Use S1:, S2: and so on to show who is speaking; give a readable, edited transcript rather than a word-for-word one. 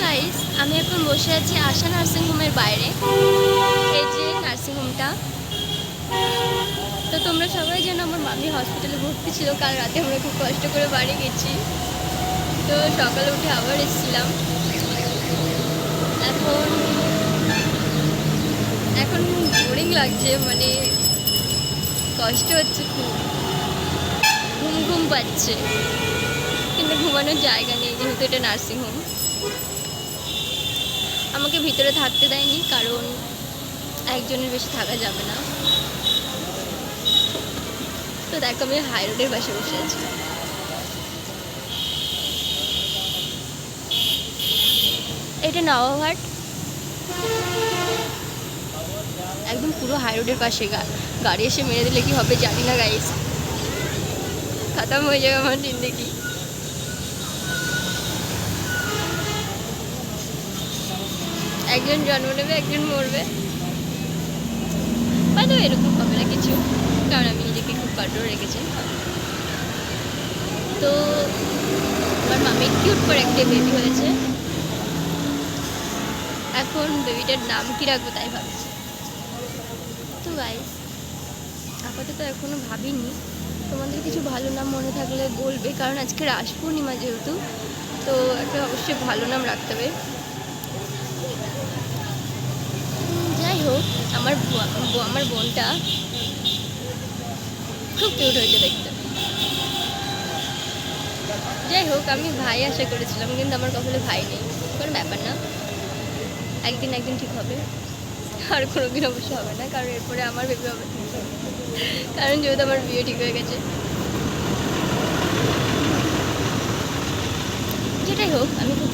S1: Guys, আমি এখন বসে আছি আশা নার্সিং হোমের বাইরে। এই যে নার্সিং হোমটা। তো তোমরা সবাই জানো আমার মামি হসপিটালে ভর্তি ছিল। কাল রাতে আমরা খুব কষ্ট করে বাড়ি গেছি। তো সকালে উঠে আবার এসেছিলাম। এখন এখন বোরিং লাগছে, মানে কষ্ট হচ্ছে খুব, ঘুম ঘুম পাচ্ছে, কিন্তু ঘুমানোর জায়গা নেই যেহেতু এটা নার্সিং হোম। আমাকে ভিতরে থাকতে দেয়নি, কারণ একজনের বেশি থাকা যাবে না। তো দেখো আমি হাই রোডের পাশে বসে আছি। এটা নবাবহাট, একদম পুরো হাই রোডের পাশে। গাড়ি এসে মেরে দিলে কি হবে জানি না গাইস, খতম হয়ে যাবে আমার জিন্দেগি। একজন জন্ম নেবে, একজন মরবে। হয়তো এরকম হবে না কিছু, কারণ আমি নিজেকে খুব কন্ট্রোল রেখেছি। তো আমার মামি কিউট করে একটা বেবি হয়েছে। এখন বেবিটার নাম কি রাখবো তাই ভাবছি। তো গাইস, আপাতত এখনো ভাবিনি। তোমাদের কিছু ভালো নাম মনে থাকলে বলবে, কারণ আজকে রাস পূর্ণিমা যেহেতু, তো একটা অবশ্যই ভালো নাম রাখতে হবে। যাই হোক, আমার বোনটা খুব কিউট হয়েছে দেখতে। যাই হোক, আমি ভাই আশা করেছিলাম, কিন্তু আমার কখনো ভাই নেই। কোনো ব্যাপার না, একদিন ঠিক হবে। আর কোনোদিন অবশ্য হবে না, কারণ এরপরে আমার বেবি হবে, কারণ যেহেতু আমার বিয়ে ঠিক হয়ে গেছে। যেটাই হোক, আমি খুব